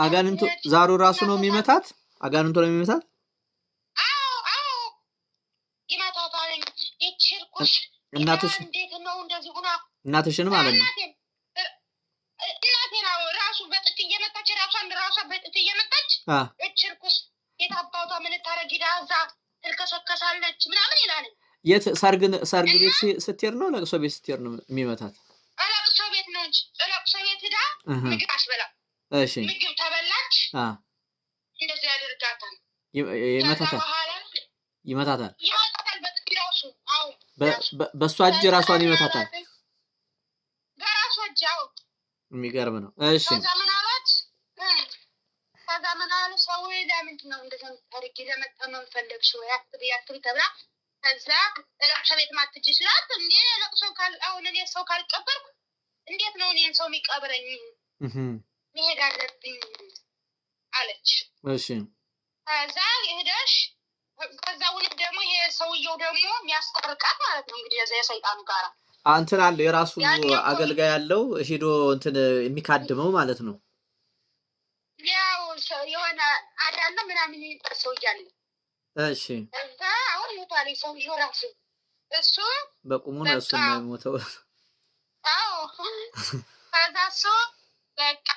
አጋንንቱ ዛሩ ራሱ ነው የሚመታት አጋንንቱ ነው የሚመታት አዎ ይመታታል ይችርኩሽ እናትሽ እንዴት ነው እንደዚህ ሆና እናትሽን ማለት ነው እናቴ ነው ራሱ በጥት እየመታች ራሷ በጥት እየመታች እችርኩሽ የታባቷ ምን ታረጊ ዳዛ ትልከሰከሳለች ምናምን ይላል የት ሰርግ ቤት ስትሄድ ነው ለቅሶ ቤት ስትሄድ ነው የሚመታት ለቅሶ ቤት ነው እንጂ ለቅሶ ቤት ዳ ምግብ አስበላ እሺ ምግብ ተበላች እንደዚህ ያደርጋታል ይመታታል በጥራሱ አው በሷ እጅ ራሷን ይመታታል በራሷ እጅ አው የሚገርም ነው እሺ ከዛመናሉ ሰው ለምን ነው እንደዚህ ታሪክ ለመጣመም ፈለግሽው ያክሪ ተብላ ከዛ ለቅሶ ቤት ማትጂ ስላት እንዴ ለቅሶ ካል አሁን እኔ ሰው ካልቀበርኩ እንዴት ነው እኔን ሰው የሚቀበረኝ መሄድ አለብኝ አለች እሺ ከዛ ይሄዳሽ ከዛ ወንድ ደግሞ ይሄ ሰውየው ደግሞ የሚያስጠርቃት ማለት ነው እንግዲህ የሰይጣኑ ጋራ አንተን አለ የራሱ አገልጋይ ያለው ሄዶ እንትን የሚካድመው ማለት ነው ያው የሆነ አዳነ ምናምን ይጠሰው ይያል እሺ ከዛ አሁን ሞታሊ ሰውየው ራሱ እሱ በቁሙ ነው እሱ የሞተው አዎ ከዛ እሱ በቃ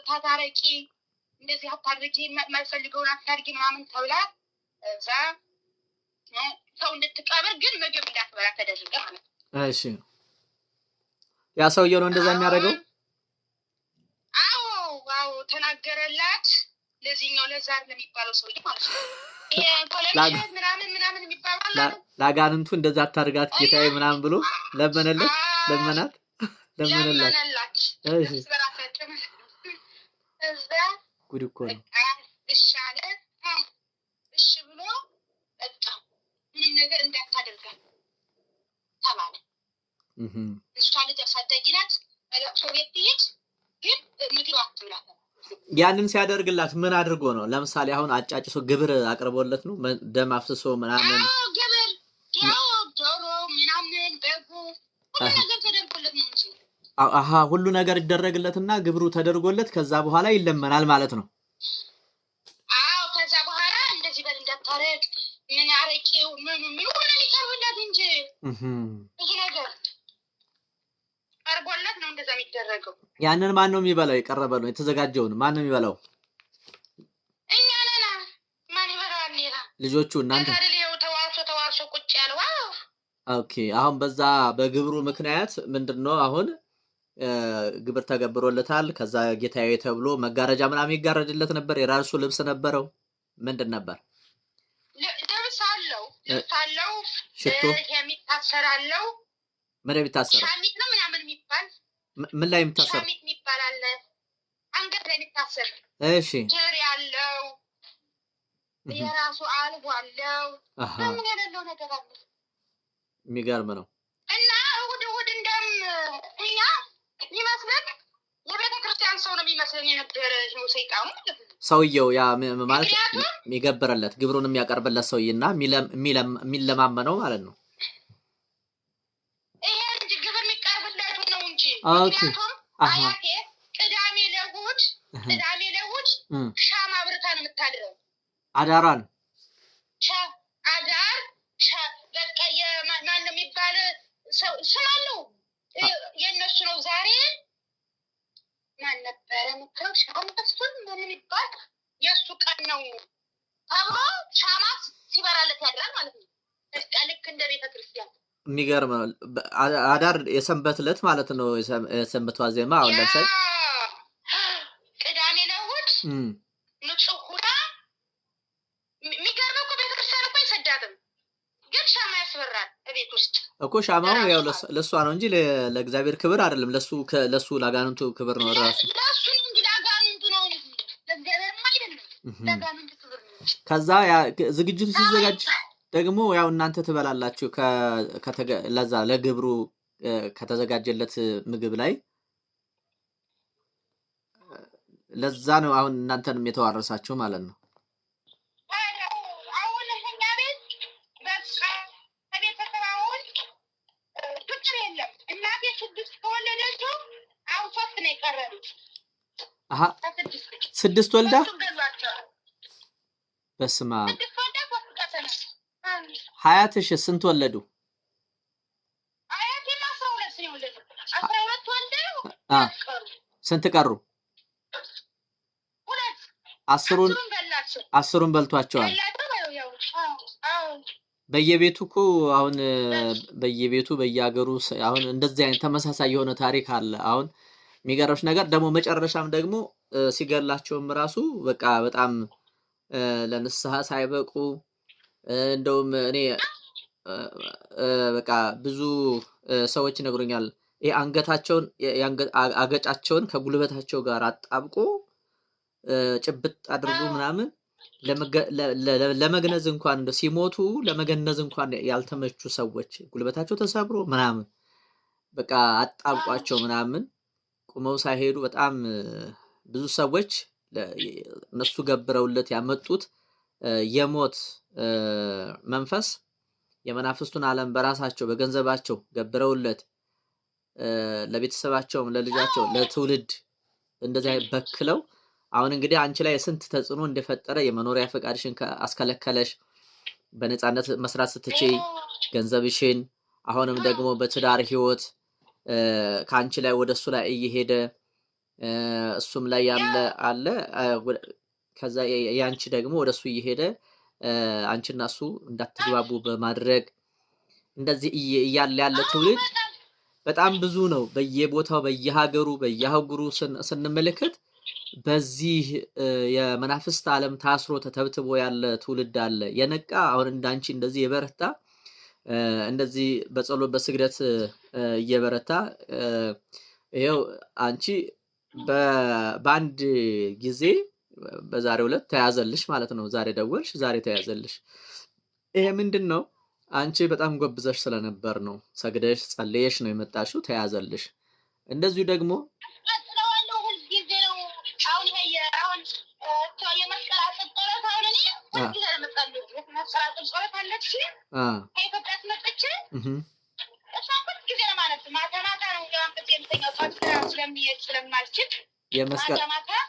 ተታረቂ እንደዚህ አታርቂ የማይፈልገውን አታርቂ ምናምን ተብላ እዛ ሰው እንድትቀበል ግን ምግብ እንዳትበላ ተደረገ ማለት ነው እሺ ያ ሰውየው ነው እንደዛ የሚያደርገው አዎ ተናገረላት ለዚህኛው ለዛር ለሚባለው ሰውዬ ማለት ነው የኮሌክሽን ምናምን የሚባለው ላጋንንቱ እንደዛ አታርጋት ጌታዬ ምናምን ብሎ ለመናት እሺ እዛ ጉድ እኮ ነው እሻለ እሺ ብሎ በቃ ምን ነገር እንዳታደርጋት ተባለ እሷ ልጅ አሳደጊናት ለቅሶ ቤት ትሄድ ግን ምግብ አትብላ ያንን ሲያደርግላት ምን አድርጎ ነው ለምሳሌ አሁን አጫጭሶ ግብር አቅርቦለት ነው ደም አፍስሶ ምናምን ግብር ያው ዶሮ ምናምን በጉ ሁሉ ነገር ተደርጎለት ነው እንጂ ሁሉ ነገር ይደረግለትና ግብሩ ተደርጎለት ከዛ በኋላ ይለመናል ማለት ነው ከዛ በኋላ እንደዚህ በል እንዳታረግ ምን አረቂው ምን ሁሉ ይቀርብለት እንጂ ብዙ ነገር ቀርቦለት ነው እንደዛ የሚደረገው ያንን ማን ነው የሚበላው የቀረበለው የተዘጋጀውን ማን ነው የሚበላው እኛ ነና ማን ይበላል ሌላ ልጆቹ እናንተ ተዋርሶ ቁጭ ያለው ኦኬ አሁን በዛ በግብሩ ምክንያት ምንድነው አሁን ግብር ተገብሮለታል ከዛ ጌታዬ ተብሎ መጋረጃ ምናምን ይጋረድለት ነበር የራሱ ልብስ ነበረው ምንድን ነበር ልብስ አለው ሽቶ የሚታሰራለው ምን የሚታሰረው ሻሚት ነው ምናምን የሚባል ምን ላይ የሚታሰር ሻሚት የሚባል አለ አንገት ላይ የሚታሰር እሺ ጀሪ አለው የራሱ አልቦ አለው ምን ያለው ነገር አለ የሚገርም ነው እና እሑድ እንደም እኛ ይመስላል የቤተ ክርስቲያን ሰው ነው የሚመስለኝ የነበረ ነው ሰይጣኑ ሰውየው ያ ማለት የሚገብርለት ግብሩን የሚያቀርብለት ሰውዬና የሚለማመነው ማለት ነው ይሄ እንጂ ግብር የሚቀርብለት ነው እንጂ ኦኬ አያቴ ቅዳሜ ለእሑድ ሻማ አብርታ ነው የምታድረው አዳራን አዳር በቃ የማን ነው የሚባል ሰው ስላለው የነሱ ነው ዛሬ ማን ነበር ምክር ሻማ ተስፋን ምን የሚባል የሱ ቀን ነው አብሮ ሻማ ሲበራለት ያድራል ማለት ነው በቃ ልክ እንደ ቤተ ክርስቲያን የሚገርም አዳር የሰንበት ዕለት ማለት ነው የሰንበት ዋዜማ አሁን ለምሳሌ ቅዳሜ ለእሑድ ንጹህ ሁና የሚገርመው እኮ ቤተክርስቲያን እኮ አይሰዳትም ግን ሻማ ያስበራል ቤት ውስጥ እኮ ሻማው ያው ለሷ ነው እንጂ ለእግዚአብሔር ክብር አይደለም ለሱ ላጋንንቱ ክብር ነው ራሱ ለሱ እንጂ ላጋንንቱ ነው ለእግዚአብሔር አይደለም ላጋንንቱ ክብር ነው ከዛ ያ ዝግጅቱ ሲዘጋጅ ደግሞ ያው እናንተ ትበላላችሁ ለዛ ለግብሩ ከተዘጋጀለት ምግብ ላይ ለዛ ነው አሁን እናንተንም የተዋረሳችሁ ማለት ነው አሁን እኛ ቤት በቃ ቤተሰባውን ፍቅር የለም እናቴ 6 ከወለደችው አሁን 3 ነው የቀረው አሃ 6 ወልዳ በስማ ሀያትሽ ስንት ወለዱ? አያቴ 12 ነው ወለዱ 12 ወልደው ስንት ቀሩ? አስሩን በልቷቸዋል። በየቤቱ እኮ አሁን በየቤቱ በየሀገሩ አሁን እንደዚህ አይነት ተመሳሳይ የሆነ ታሪክ አለ። አሁን የሚገርምሽ ነገር ደግሞ መጨረሻም ደግሞ ሲገላቸውም ራሱ በቃ በጣም ለንስሐ ሳይበቁ እንደውም እኔ በቃ ብዙ ሰዎች ይነግሩኛል ይሄ አንገታቸውን አገጫቸውን ከጉልበታቸው ጋር አጣብቆ ጭብጥ አድርጎ ምናምን ለመግነዝ እንኳን እንደው ሲሞቱ ለመገነዝ እንኳን ያልተመቹ ሰዎች ጉልበታቸው ተሰብሮ ምናምን በቃ አጣብቋቸው ምናምን ቁመው ሳይሄዱ በጣም ብዙ ሰዎች እነሱ ገብረውለት ያመጡት የሞት መንፈስ የመናፍስቱን ዓለም በራሳቸው በገንዘባቸው ገብረውለት ለቤተሰባቸውም ለልጃቸው ለትውልድ እንደዚህ በክለው አሁን እንግዲህ አንቺ ላይ ስንት ተጽዕኖ እንደፈጠረ የመኖሪያ ፈቃድሽን አስከለከለሽ። በነፃነት መስራት ስትችይ ገንዘብሽን አሁንም ደግሞ በትዳር ህይወት ካንቺ ላይ ወደሱ ላይ እየሄደ እሱም ላይ አለ ከዛ ያንቺ ደግሞ ወደሱ እየሄደ አንቺና እሱ እንዳትግባቡ በማድረግ እንደዚህ ያለ ትውልድ በጣም ብዙ ነው። በየቦታው በየሀገሩ በየአህጉሩ ስንመለከት በዚህ የመናፍስት ዓለም ታስሮ ተተብትቦ ያለ ትውልድ አለ። የነቃ አሁን እንዳንቺ እንደዚህ የበረታ እንደዚህ በጸሎት በስግደት እየበረታ ይሄው አንቺ በአንድ ጊዜ በዛሬው ዕለት ተያዘልሽ ማለት ነው። ዛሬ ደወልሽ፣ ዛሬ ተያዘልሽ። ይሄ ምንድነው? አንቺ በጣም ጎብዘሽ ስለነበር ነው። ሰግደሽ ጸልየሽ ነው የመጣሽው፣ ተያዘልሽ። እንደዚሁ ደግሞ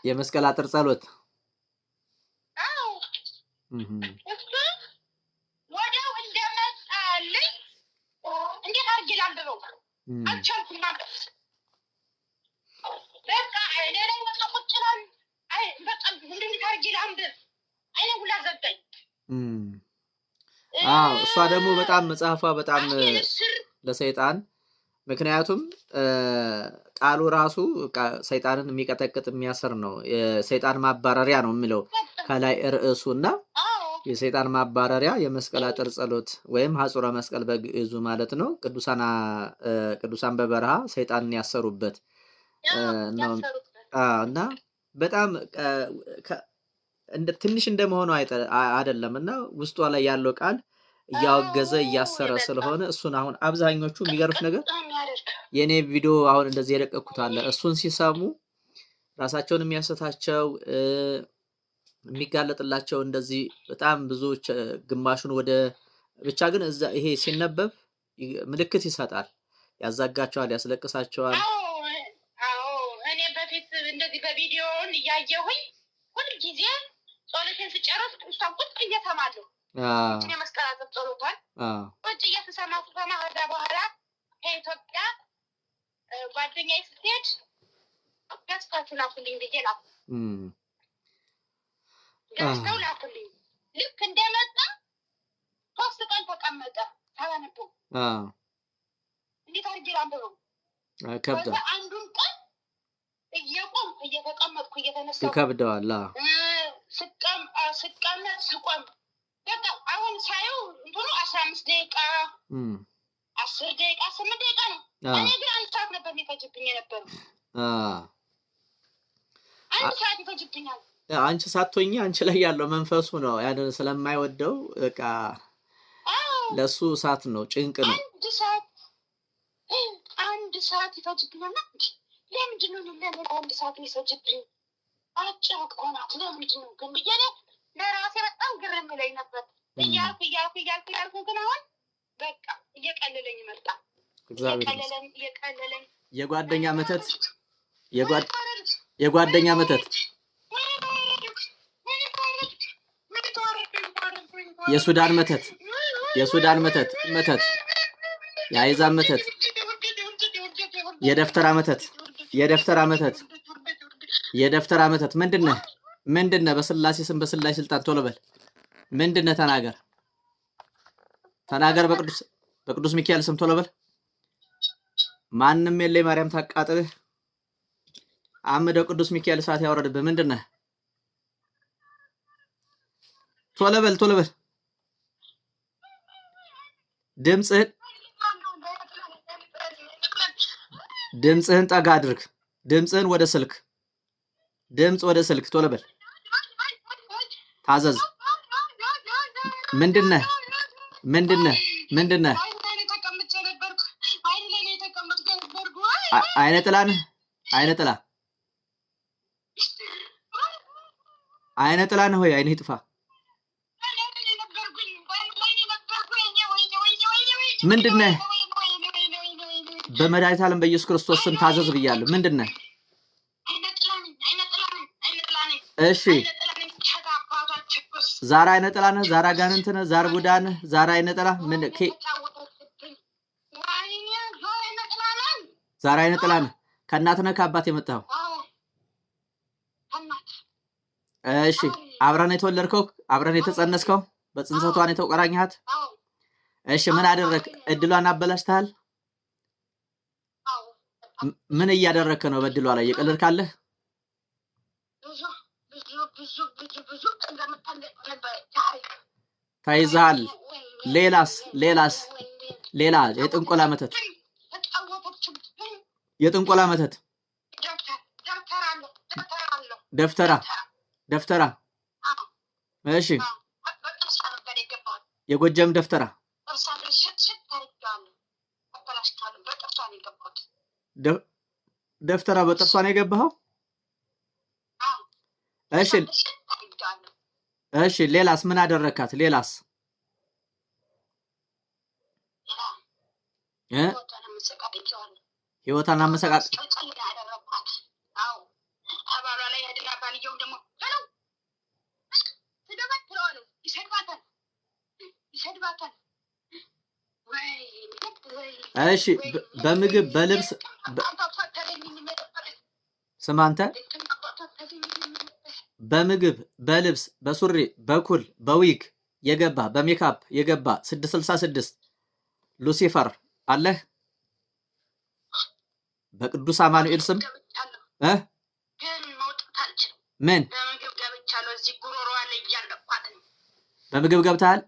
የመስቀል አጥር ጸሎት ወዲያው እንደመጣልኝ እንዴት አድርጌ ላንብበው አልቻልኩም ማለት በቃ ሌላ ቁጭ ይላል። አይ በጣም እንዴት አድርጌ ላንብብ አይነ ሁላ ዘጋኝ። እሷ ደግሞ በጣም መጽሐፏ በጣም ለሰይጣን ምክንያቱም ቃሉ ራሱ ሰይጣንን የሚቀጠቅጥ የሚያስር ነው። የሰይጣን ማባረሪያ ነው የሚለው ከላይ ርዕሱና የሰይጣን ማባረሪያ የመስቀል አጥር ጸሎት ወይም ሐጹረ መስቀል በግዕዙ ማለት ነው። ቅዱሳን በበረሃ ሰይጣንን ያሰሩበት ነው እና በጣም ትንሽ እንደመሆኑ አይደለም እና ውስጧ ላይ ያለው ቃል እያወገዘ እያሰረ ስለሆነ እሱን አሁን አብዛኞቹ የሚገርፍ ነገር የኔ ቪዲዮ አሁን እንደዚህ የለቀኩት አለ እሱን ሲሰሙ ራሳቸውን የሚያሰታቸው የሚጋለጥላቸው እንደዚህ በጣም ብዙዎች ግማሹን ወደ ብቻ ግን እዛ ይሄ ሲነበብ ምልክት ይሰጣል፣ ያዛጋቸዋል፣ ያስለቅሳቸዋል። አዎ እኔ በፊት እንደዚህ በቪዲዮውን እያየሁኝ ሁሉ ጊዜ ጸሎቴን ስጨርስ እሷን ቁጭ እየሰማለሁ። እኔ መስቀል አጥር ጸሎቷን ቁጭ እየተሰማሁ ከዛ በኋላ ከኢትዮጵያ ጓደኛዬ ስትሄድ ገዝታችሁ ላኩልኝ ብዬ ላኩ። ገዝተው ላኩልኝ። ልክ እንደመጣ 3 ቀን ተቀመጠ ሳላነበው። እንዴት አድርጌ ላንብበው? ከዛ አንዱን ቀን እየቆምኩ እየተቀመጥኩ እየተነሳሁ ይከብደዋል። ስቀመጥ ስቆም በቃ አሁን ሳየው እንትኑ 15 ደቂቃ 10 ደቂቃ 8 ደቂቃ ነው። እኔ ግን 1 ሰዓት ነበር የሚፈጅብኝ የነበረው። 1 ሰዓት ይፈጅብኛል። አንቺ ሳትሆኚ አንቺ ላይ ያለው መንፈሱ ነው ያንን ስለማይወደው በቃ ለሱ እሳት ነው፣ ጭንቅ ነው። 1 ሰዓት ይፈጅብኛል። ለምንድን ነው ለምን 1 ሰዓት ይፈጅብኝ? አጭር እኮ ናት። ለምንድን ነው ግን ብዬ ለራሴ በጣም ግርም ይለኝ ነበር። እያልኩ ግን አሁን በቃ እየቀለለኝ መጣ። እየቀለለኝ የጓደኛ መተት የጓደኛ መተት፣ የሱዳን መተት፣ የሱዳን መተት፣ የአይዛብ መተት፣ የደፍተራ መተት፣ የደፍተራ መተት ምንድነህ? በስላሴ ስም በስላሴ ስልጣን ቶሎ በል ምንድነህ? ተናገር በቅዱስ ሚካኤል ስም ቶሎ በል። ማንም የለ ማርያም ታቃጥልህ። አምደው ቅዱስ ሚካኤል እሳት ያወረድብህ። ምንድነህ? ቶሎ በል ድምፅህን ጠጋ አድርግ። ድምፅህን ወደ ስልክ ቶሎ በል። ታዘዝ። ምንድነህ? አይነ ጥላ ነህ? አይነ ጥላ ነህ ወይ? አይንህ ይጥፋ። ምንድነህ? በመድኃኒተ ዓለም በኢየሱስ ክርስቶስ ስም ታዘዝ ብያለሁ። ምንድነህ? እሺ ዛራ አይነ ጥላ ነህ? ዛራ ጋንንት ነህ? ዛር ቡዳ ነህ? ዛራ አይነ ጥላ ዛራ አይነ ጥላ ነህ? ከእናት ነህ ከአባት የመጣኸው? እሺ አብረን የተወለድከው? አብረን የተጸነስከው? በጽንሰቷን የተቆራኘሃት? እሺ ምን አደረክ? እድሏን አበላሽተሃል? ምን እያደረክ ነው? በእድሏ ላይ የቀለድካለህ? ተይዘሃል። ሌላ የጥንቆላ መተት ደፍተራ እሺ የጎጃም ደፍተራ በጥርሷ ነው የገባኸው? እሺ ሌላስ ምን አደረካት? ሌላስ ህይወቷን አመሰቃቅ እሺ በምግብ በልብስ ስማ አንተ በምግብ በልብስ በሱሪ በኩል በዊግ የገባ በሜካፕ የገባ 666 ሉሲፈር አለህ? በቅዱስ አማኑኤል ስም ምን በምግብ ገብተሃል?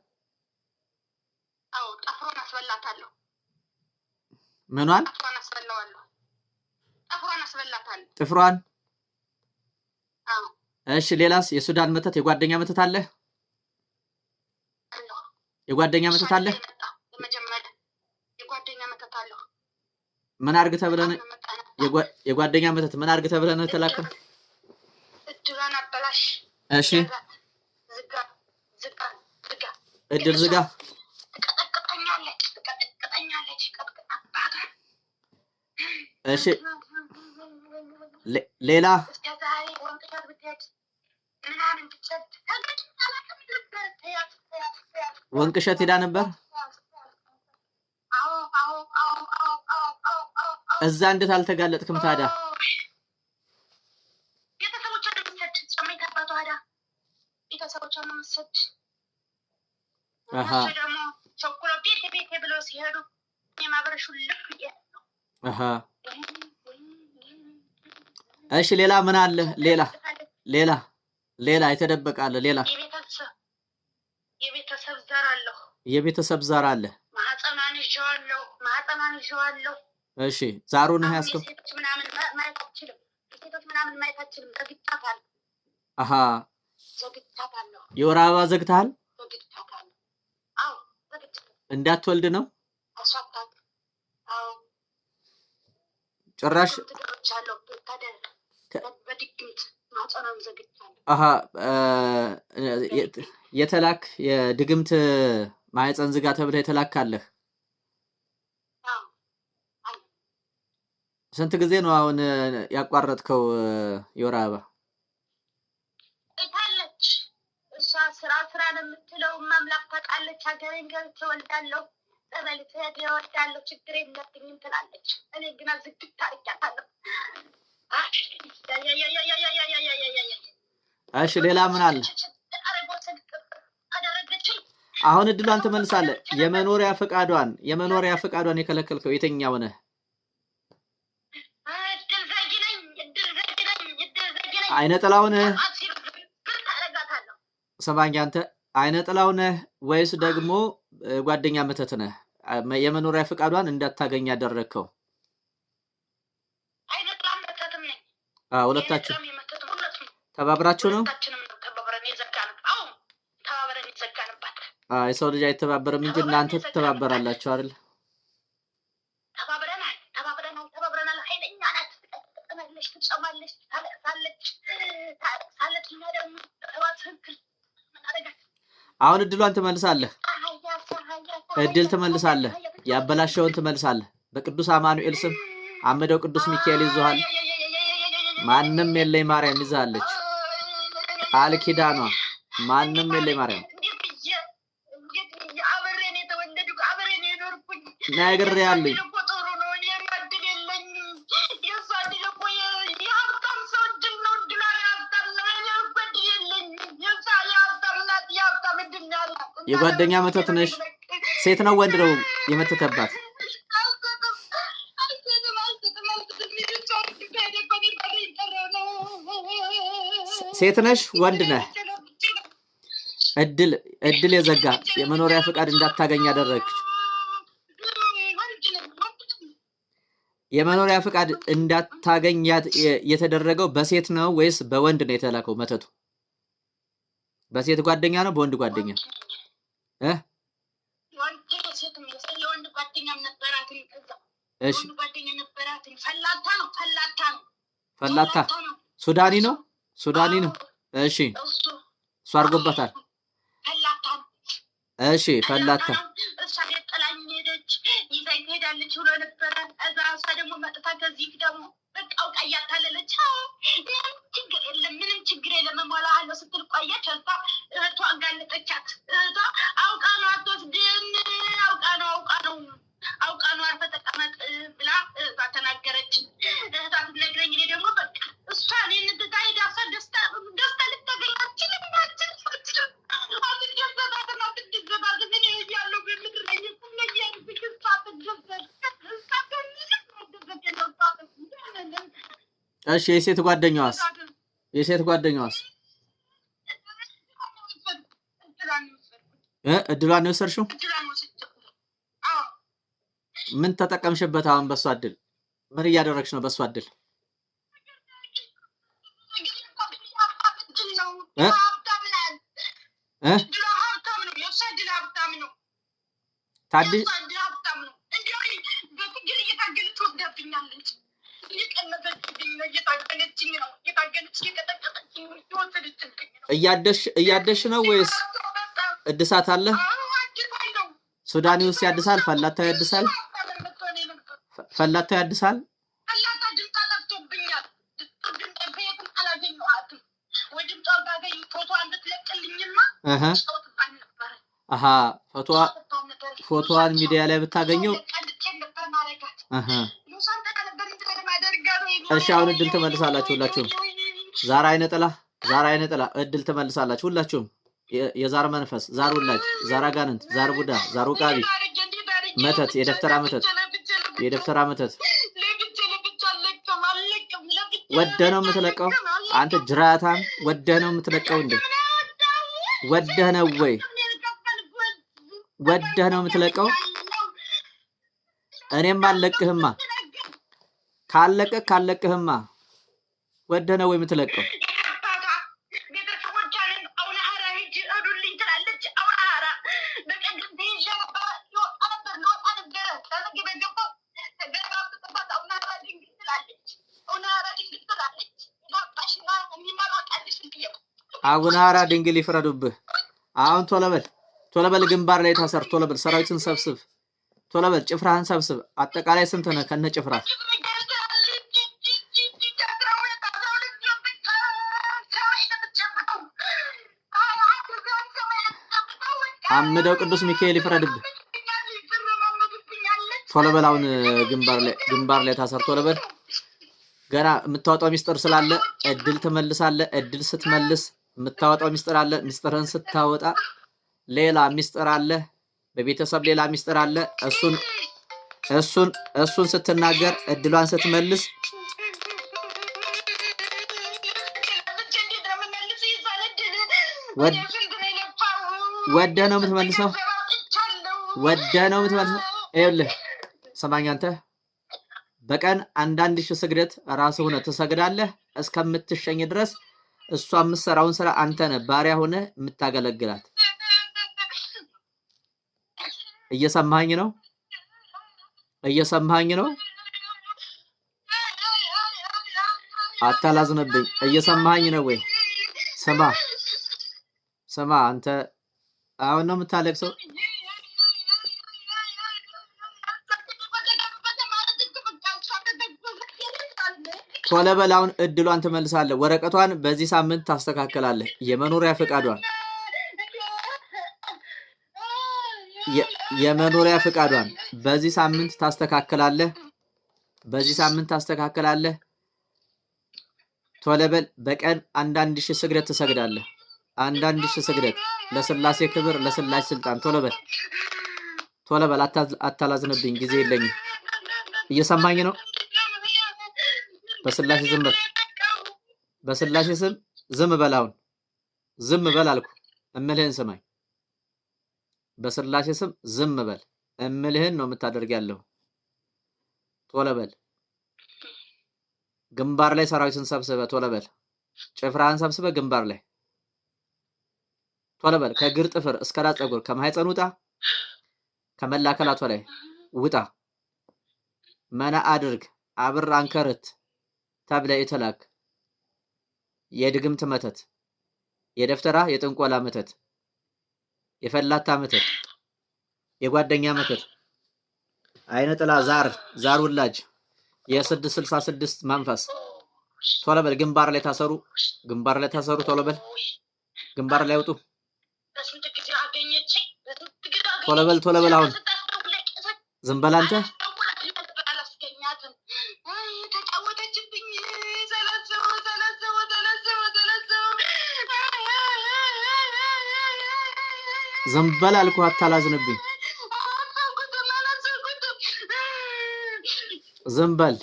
ምኗን? ጥፍሯን። እሺ ሌላስ? የሱዳን መተት የጓደኛ መተት አለህ? የጓደኛ መተት አለህ? ምን አርግ ተብለን የጓደኛ መተት ምን አርግ ተብለን ተላከ? እሺ እድል ዝጋ። እሺ ሌላ ወንቅሸት ሄዳ ነበር። እዛ እንዴት አልተጋለጥክም ታዲያ? እሺ ሌላ ምን አለ? ሌላ የተደበቀ አለ? ሌላ የቤተሰብ ዘር አለ? ማህፀኗን ይዤዋለሁ። እሺ ዛሩን ያስከው የወር አበባ ዘግተሃል? እንዳትወልድ ነው ጭራሽ? የተላክ የድግምት ማህፀን ዝጋ ተብለህ የተላካለህ ስንት ጊዜ ነው አሁን ያቋረጥከው የወር አበባ? እታለች እሷ ስራ ነው የምትለው። ማምላክ ታውቃለች። ሀገሬን ገብቼ እወልዳለሁ፣ ጸበል ትሄድ እወልዳለሁ፣ ችግር የለብኝም ትላለች። እኔ ግን ዝግት አድርጊያታለሁ። እሺ ሌላ ምን አለ? አሁን እድሏን ትመልሳለህ። የመኖሪያ ፈቃዷን የከለከልከው የትኛው ነህ? አይነ ጥላው ነህ? ሰማኝ አንተ አይነ ጥላው ነህ ወይስ ደግሞ ጓደኛ መተት ነህ? የመኖሪያ ፈቃዷን እንዳታገኝ ያደረከው? አይነ ጥላው መተትም ነኝ። ሁለታችሁ ተባብራችሁ ነው? የሰው ልጅ አይተባበርም እንጂ እናንተ ትተባበራላችሁ አይደል? ተባብረናል። ኃይለኛ ናት። ትጠቅማለች፣ ትጸማለች፣ ታለቅሳለች። አሁን እድሏን ትመልሳለህ። እድል ትመልሳለህ። ያበላሸውን ትመልሳለህ። በቅዱስ አማኑኤል ስም አመደው ቅዱስ ሚካኤል ይዟል። ማንም የለኝ ማርያም ይዛለች። ቃል ኪዳኗ ማንም የለኝ ማርያም ነገር ያለኝ የጓደኛ መተት ነሽ። ሴት ነው ወንድ ነው የመተተባት? ሴት ነሽ ወንድ ነህ? እድል የዘጋ የመኖሪያ ፈቃድ እንዳታገኝ ያደረግች የመኖሪያ ፈቃድ እንዳታገኝ የተደረገው በሴት ነው ወይስ በወንድ ነው የተላከው መተቱ? በሴት ጓደኛ ነው በወንድ ጓደኛ? እሺ ፈላታ ሱዳኒ ነው? እሺ እሱ አድርጎበታል። እሺ ፈላታ እሺ የሴት ጓደኛዋስ? እድሏን ነው የወሰድሽው? ምን ተጠቀምሽበት? አሁን በሷ እድል ምን እያደረግሽ ነው? በሷ እድል እያደሽ ነው ወይስ እድሳት አለ? ሱዳኒ ውስጥ ያድሳል? ፈላታው ያድሳል? ፎቶዋን ሚዲያ ላይ ብታገኘው እሺ አሁን እድል ትመልሳላችሁ ሁላችሁም። ዛራ አይነ ጥላ እድል ትመልሳላችሁ ሁላችሁም። የዛር መንፈስ፣ ዛር ውላጅ፣ ዛር አጋንንት፣ ዛር ቡዳ፣ ዛር ውቃቢ፣ መተት፣ የደፍተራ መተት ወደህ ነው የምትለቀው? አንተ ጅራታም ወደህ ነው የምትለቀው እንዴ? ወደህ ነው ወይ? ወደህ ነው የምትለቀው? እኔም አልለቅህማ። ካለቅህማ ወደህ ነው ወይ የምትለቀው? አቡነ ሐራ ድንግል ይፍረዱብህ። አሁን ቶሎ በል ግንባር ላይ ታሰር። ቶሎ በል ሰራዊትን ሰብስብ። ቶሎ በል ጭፍራህን ሰብስብ። አጠቃላይ ስንት ነህ ከነ ጭፍራ? አምደው ቅዱስ ሚካኤል ይፍረድብህ። ቶሎ በል አሁን ግንባር ላይ ታሰር። ቶሎ በል ገና የምታወጣው ሚስጥር ስላለ እድል ትመልሳለህ። እድል ስትመልስ የምታወጣው ሚስጥር አለ። ሚስጥርህን ስታወጣ ሌላ ሚስጥር አለ። በቤተሰብ ሌላ ሚስጥር አለ። እሱን ስትናገር እድሏን ስትመልስ ወደ ነው የምትመልሰው። ይኸውልህ ስማኝ አንተ በቀን 1000 ስግደት ራስህ ሆነህ ትሰግዳለህ እስከምትሸኝ ድረስ። እሷ የምትሰራውን ስራ አንተ ነህ ባሪያ ሆነህ የምታገለግላት። እየሰማኸኝ ነው? አታላዝንብኝ። እየሰማኸኝ ነው ወይ? ስማ አንተ አሁን ነው የምታለቅሰው? ቶሎ በል አሁን እድሏን ትመልሳለህ። ወረቀቷን በዚህ ሳምንት ታስተካክላለህ። የመኖሪያ ፍቃዷን በዚህ ሳምንት ታስተካክላለህ። ቶሎ በል በቀን 1000 ስግደት ትሰግዳለህ። 1000 ስግደት ለስላሴ ክብር፣ ለስላሴ ስልጣን። ቶሎ በል አታላዝንብኝ፣ ጊዜ የለኝም። እየሰማኝ ነው? በስላሴ ዝም በል። በስላሴ ስም ዝም በል። አሁን ዝም በል አልኩ። እምልህን ስማኝ። በስላሴ ስም ዝም በል። እምልህን ነው የምታደርግ ያለው። ቶሎ በል። ግንባር ላይ ሰራዊትን ሰብስበህ ቶሎ በል። ጭፍራህን ሰብስበህ ግንባር ላይ ቶሎ በል። ከእግር ጥፍር እስከ ራስ ፀጉር ከማህፀን ውጣ። ከመላ አካላቷ ላይ ውጣ። መና አድርግ። አብር አንከርት ተብለ የተላክ የድግምት መተት፣ የደፍተራ የጥንቆላ መተት፣ የፈላታ መተት፣ የጓደኛ መተት፣ አይነ ጥላ፣ ዛር ውላጅ፣ የ666 መንፈስ ቶሎ በል። ግንባር ላይ ታሰሩ። ቶሎ በል። ግንባር ላይ አውጡ። ቶሎ በል። አሁን ዝም በል አንተ። ዝም በል አልኩህ፣ አታላዝንብኝ። ዝም በል።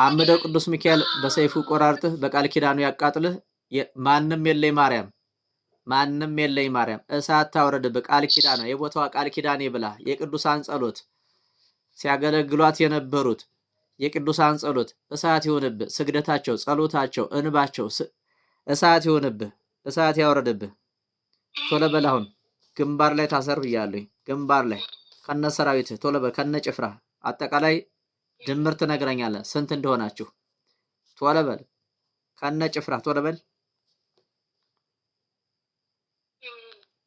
አምደው ቅዱስ ሚካኤል በሰይፉ ቆራርጥህ በቃል ኪዳኑ ያቃጥልህ። ማንም የለኝ ማርያም እሳት ታውረድብህ። ቃል ኪዳና የቦታዋ ቃል ኪዳኔ ብላ የቅዱሳን ጸሎት ሲያገለግሏት የነበሩት የቅዱሳን ጸሎት እሳት ይሆንብህ። ስግደታቸው፣ ጸሎታቸው፣ እንባቸው እሳት ይሆንብህ፣ እሳት ያውረድብህ። ቶሎ በል አሁን ግንባር ላይ ታሰር ብያለሁ። ግንባር ላይ ከነ ሰራዊት ቶሎ በል፣ ከነ ጭፍራ አጠቃላይ ድምር ትነግረኛለህ ስንት እንደሆናችሁ። ቶሎ በል ከነ ጭፍራ ቶሎ በል።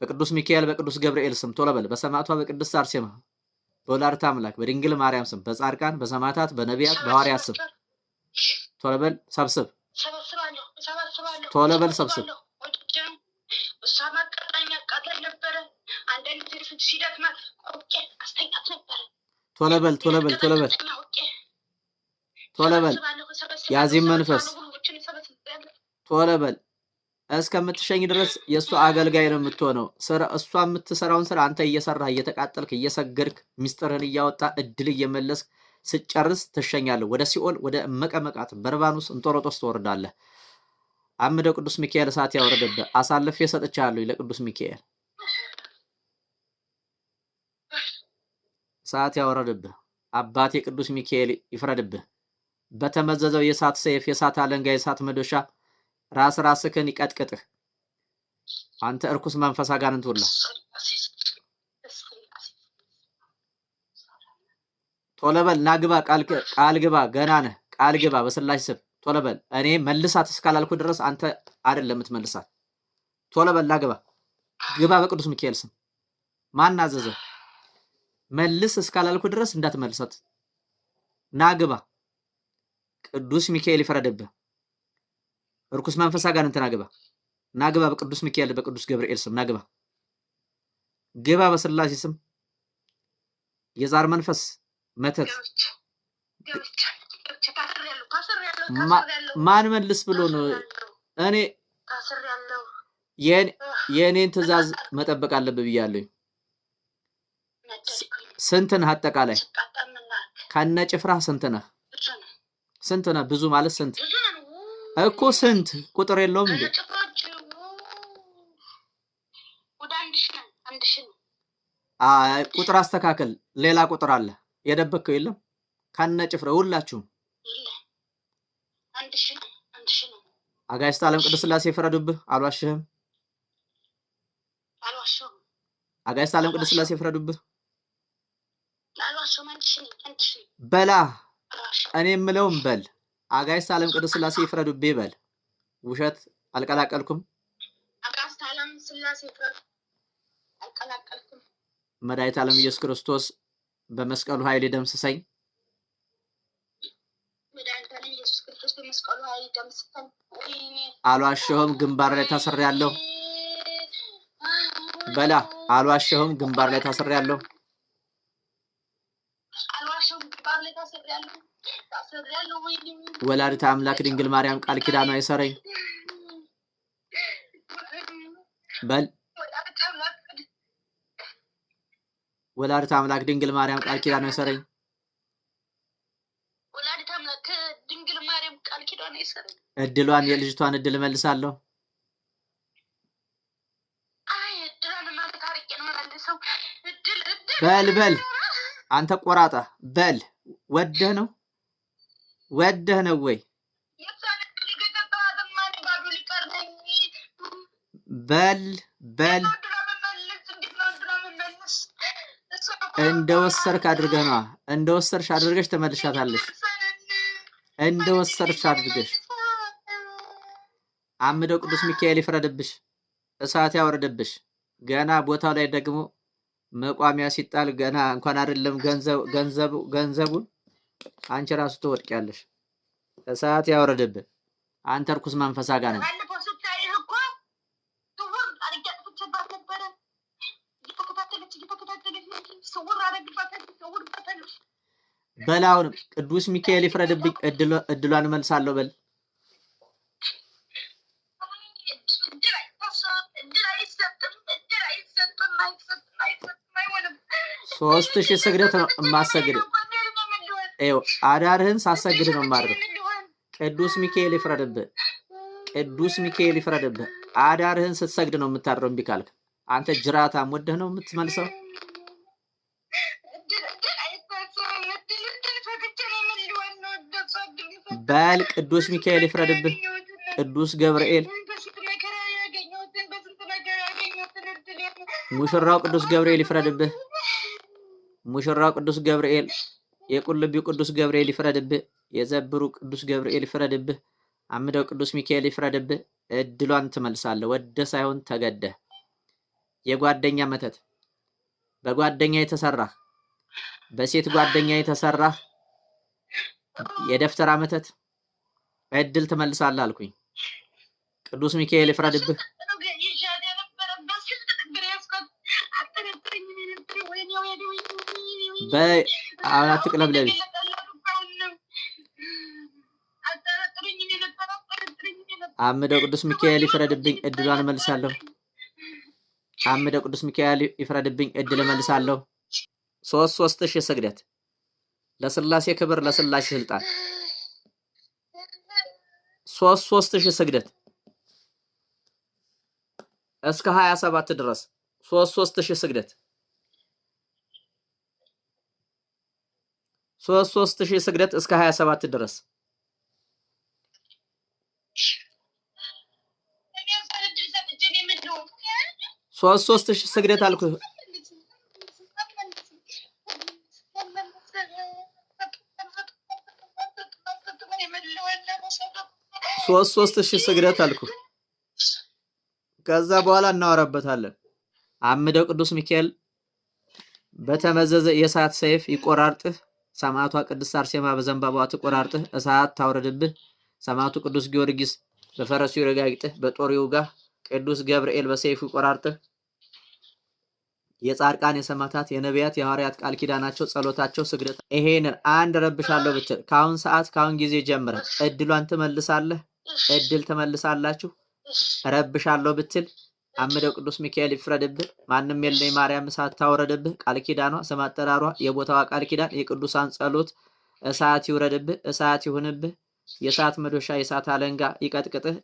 በቅዱስ ሚካኤል በቅዱስ ገብርኤል ስም ቶሎ በል። በሰማዕቷ በቅድስት አርሴማ በወላዲተ አምላክ በድንግል ማርያም ስም በጻድቃን በሰማዕታት በነቢያት በሐዋርያት ስም ቶሎ በል ሰብስብ። ቶሎ በል ሰብስብ። ቶሎ በል ያዚም መንፈስ ቶሎ በል። እስከምትሸኝ ድረስ የእሱ አገልጋይ ነው የምትሆነው። እሷ የምትሰራውን ስራ አንተ እየሰራህ እየተቃጠልክ እየሰገድክ ሚስጥርህን እያወጣ እድል እየመለስክ ስጨርስ ትሸኛለህ። ወደ ሲኦል ወደ መቀመቃት በርባኑስ እንጦሮጦስ ትወርዳለህ። አምደው ቅዱስ ሚካኤል እሳት ያወረደብህ። አሳልፌ ሰጥቻለሁ ለቅዱስ ሚካኤል እሳት ያወረደብህ። አባቴ ቅዱስ ሚካኤል ይፍረድብህ። በተመዘዘው የእሳት ሰይፍ፣ የእሳት አለንጋ፣ የእሳት መዶሻ ራስህን ይቀጥቅጥህ። አንተ እርኩስ መንፈስ አጋንንት ሁላ ቶሎ በል ናግባ። ቃል ግባ። ገና ነህ። ቃል ግባ በስላሴ ስም ቶሎ በል። እኔ መልሳት እስካላልኩ ድረስ አንተ አይደለም የምትመልሳት። ቶሎ በል ናግባ። ግባ በቅዱስ ሚካኤል ስም። ማን አዘዘ? መልስ እስካላልኩ ድረስ እንዳትመልሳት። ናግባ። ቅዱስ ሚካኤል ይፈረድብህ። እርኩስ መንፈስ አጋንንት ናግባ። ናግባ በቅዱስ ሚካኤል በቅዱስ ገብርኤል ስም ናግባ ግባ በስላሴ ስም የዛር መንፈስ መተት ማን መልስ ብሎ ነው እኔ የኔን ትእዛዝ መጠበቅ አለብህ ብያለሁ ስንት ነህ አጠቃላይ ከነ ጭፍራ ስንት ነህ ብዙ ማለት ስንት እኮ ስንት ቁጥር የለውም እንዴ ቁጥር አስተካከል ሌላ ቁጥር አለ የደበከው የለም ከነ ጭፍራ ሁላችሁም አጋዕዝተ ዓለም ቅዱስ ሥላሴ ይፍረዱብህ አልዋሽህም አጋዕዝተ ዓለም ቅዱስ ሥላሴ ይፍረዱብህ በላ እኔ የምለውም በል አጋዕዝተ ዓለም ቅዱስ ሥላሴ ይፍረዱብህ በል ውሸት አልቀላቀልኩም አጋዕዝተ ዓለም ሥላሴ ይፍረዱ አልቀላቀልኩም መድኃኒተ ዓለም ኢየሱስ ክርስቶስ በመስቀሉ ኃይል ደምስሰኝ መድኃኒተ ዓለም ኢየሱስ ክርስቶስ በመስቀሉ ኃይል ደምስሰኝ አልዋሽህም ግንባር ላይ ታስሬያለሁ በላ አልዋሽህም ግንባር ላይ ታስሬያለሁ ወላዲተ አምላክ ድንግል ማርያም ቃል ኪዳኗ ይሰረኝ በል ወላዲተ አምላክ ድንግል ማርያም ቃል ኪዳኗ ይሰረኝ ወላዲተ አምላክ ድንግል ማርያም ቃል ኪዳኗ ይሰረኝ እድሏን የልጅቷን እድል መልሳለሁ አይ እድሏን ማለት አርቄን መልሰው በል አንተ ቆራጣ በል ወደህ ነው ወይ በል እንደወሰርክ አድርገህ ነው እንደወሰርሽ አድርገሽ ተመልሻታለሽ እንደወሰርሽ አድርገሽ አምደው ቅዱስ ሚካኤል ይፍረድብሽ እሳት ያወርድብሽ ገና ቦታው ላይ ደግሞ መቋሚያ ሲጣል ገና እንኳን አይደለም ገንዘቡን አንቺ ራሱ ትወድቂያለሽ እሳት ያወርድብህ አንተ ርኩስ መንፈስ አጋነን በላውን ቅዱስ ሚካኤል ይፍረድብኝ እድሏን መልሳለሁ በል 3000 ስግደት ነው ማሰግድ አዳርህን ሳሰግድ ነው ማድረግ ቅዱስ ሚካኤል ይፍረድብህ አዳርህን ስትሰግድ ነው የምታድረው እምቢ ካልክ አንተ ጅራታም ወደህ ነው የምትመልሰው በል ቅዱስ ሚካኤል ይፍረድብህ ቅዱስ ገብርኤል ሙሽራው ቅዱስ ገብርኤል ይፍረድብህ ሙሽራው ቅዱስ ገብርኤል የቁልቢው ቅዱስ ገብርኤል ይፍረድብህ የዘብሩ ቅዱስ ገብርኤል ይፍረድብህ አምደው ቅዱስ ሚካኤል ይፍረድብህ እድሏን ትመልሳለህ ወደ ሳይሆን ተገደህ የጓደኛ መተት በጓደኛ የተሰራ በሴት ጓደኛ የተሰራ የደፍተራ መተት እድል ትመልሳለህ አልኩኝ ቅዱስ ሚካኤል ይፍረድብህ በአራት ቅለብለብ አምደው ቅዱስ ሚካኤል ይፍረድብኝ እድሏን መልሳለሁ አምደው ቅዱስ ሚካኤል ይፍረድብኝ እድል መልሳለሁ 3000 ስግደት ለስላሴ ክብር ለስላሴ ስልጣን 3000 ስግደት እስከ 27 ድረስ 3000 ስግደት 3000 ስግደት እስከ 27 ድረስ 3000 ስግደት አልኩ 3000 ስግደት አልኩ ከዛ በኋላ እናወራበታለን አምደው ቅዱስ ሚካኤል በተመዘዘ የእሳት ሰይፍ ይቆራርጥህ ሰማዕቷ ቅድስት አርሴማ በዘንባባዋ ትቆራርጥህ እሳት ታውረድብህ ሰማዕቱ ቅዱስ ጊዮርጊስ በፈረሱ ይረጋግጥህ በጦር ይውጋህ ቅዱስ ገብርኤል በሰይፉ ይቆራርጥህ። የጻድቃን የሰማዕታት የነቢያት የሐዋርያት ቃል ኪዳናቸው ጸሎታቸው ስግደት ይሄንን አንድ ረብሻለሁ ብትል ካሁን ሰዓት ካሁን ጊዜ ጀምረህ እድሏን ትመልሳለህ። እድል ትመልሳላችሁ። ረብሻለሁ ብትል አምደው ቅዱስ ሚካኤል ይፍረድብህ። ማንም የለኝ ማርያም እሳት ታውረድብህ። ቃል ኪዳኗ ስም አጠራሯ የቦታዋ ቃል ኪዳን የቅዱሳን ጸሎት እሳት ይውረድብህ፣ እሳት ይሁንብህ። የእሳት መዶሻ የእሳት አለንጋ ይቀጥቅጥህ፣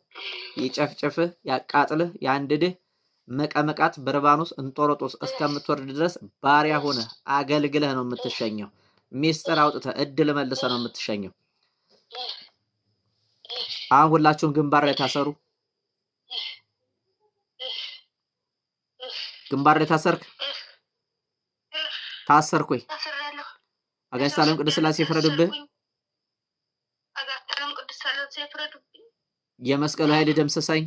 ይጨፍጭፍህ፣ ያቃጥልህ፣ ያንድድህ። መቀመቃት በርባኖስ እንጦሮጦስ እስከምትወርድ ድረስ ባሪያ ሆነ አገልግለህ ነው የምትሸኘው። ሚስጥር አውጥተህ እድል መልሰህ ነው የምትሸኘው። አሁን ሁላችሁም ግንባር ላይ ታሰሩ። ግንባር ላይ ታሰርክ? ታሰርኩኝ። አጋዕዝተ ዓለም ቅድስት ሥላሴ ይፍረዱብህ። የመስቀሉ ኃይል ደምስሰኝ።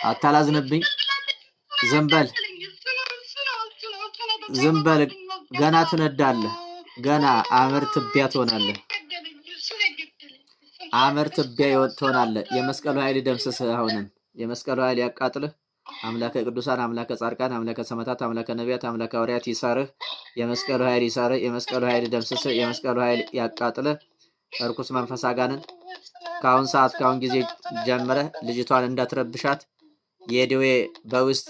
አታላዝንብኝ። ዝም በል ዝም በል። ገና ትነዳለህ። ገና አመር ትቢያ ትሆናለህ። አመር ትቢያ ትሆናለህ። የመስቀሉ ኃይል ደምስስህ። አሁንም የመስቀሉ ኃይል ያቃጥልህ። አምላከ ቅዱሳን አምላከ ጻድቃን አምላከ ሰማዕታት አምላከ ነቢያት አምላከ ሐዋርያት ይሰርህ። የመስቀሉ ኃይል ይሰርህ። የመስቀሉ ኃይል ደምስስህ። የመስቀሉ ኃይል ያቃጥልህ። እርኩስ መንፈስ አጋንንት ካሁን ሰዓት ካሁን ጊዜ ጀምረህ ልጅቷን እንዳትረብሻት። የደዌ በውስጥ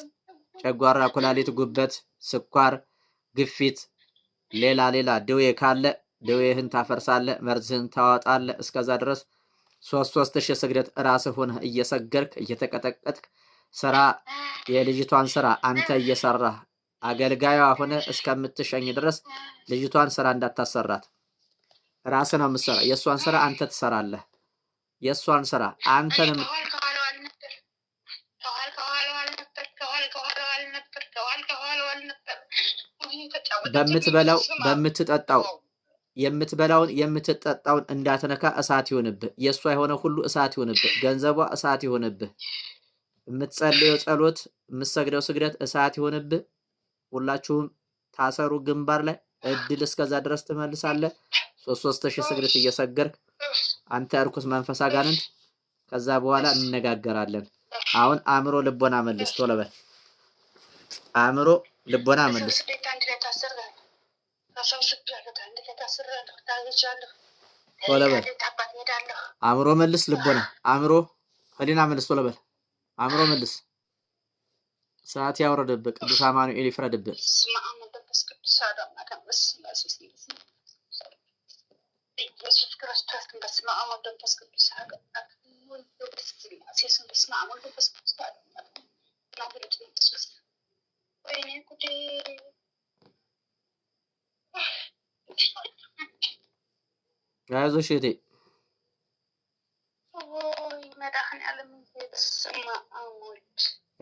ጨጓራ፣ ኩላሊት፣ ጉበት፣ ስኳር፣ ግፊት ሌላ ደዌ ካለ ደዌህን ታፈርሳለህ፣ መርዝህን ታወጣለህ። እስከዛ ድረስ 3000 ስግደት ራስህ ሆነህ እየሰገርክ እየተቀጠቀጥክ ስራ የልጅቷን ስራ አንተ እየሰራህ አገልጋዩ ሆነ እስከምትሸኝ ድረስ ልጅቷን ስራ እንዳታሰራት። ራስህ ነው የምትሰራ። የእሷን ስራ አንተ ትሰራለህ። የእሷን ስራ አንተንም በምትበላው በምትጠጣው የምትበላውን የምትጠጣውን እንዳትነካ እሳት ይሆንብህ። የእሷ የሆነ ሁሉ እሳት ይሆንብህ። ገንዘቧ እሳት ይሆንብህ። የምትጸልየው ጸሎት የምትሰግደው ስግደት እሳት ይሆንብህ። ሁላችሁም ታሰሩ ግንባር ላይ። እድል እስከዛ ድረስ ትመልሳለህ። 3000 ስግደት እየሰገርክ አንተ እርኩስ መንፈስ አጋንንት። ከዛ በኋላ እንነጋገራለን። አሁን አእምሮ ልቦና መልስ። ቶሎ በል አእምሮ ልቦና መልስ። ቶሎ በል አእምሮ መልስ። ልቦና አእምሮ ህሊና መልስ። ቶሎ በል አእምሮ መልስ። ሰዓት ያወረደብህ ቅዱስ አማኑኤል ይፍረድብህ። ኢየሱስ ክርስቶስ በስመ አብ ወወልድ ወመንፈስ ቅዱስ ወይኔ ጉዴ! አይዞሽ እህቴ።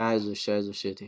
አይዞሽ እህቴ።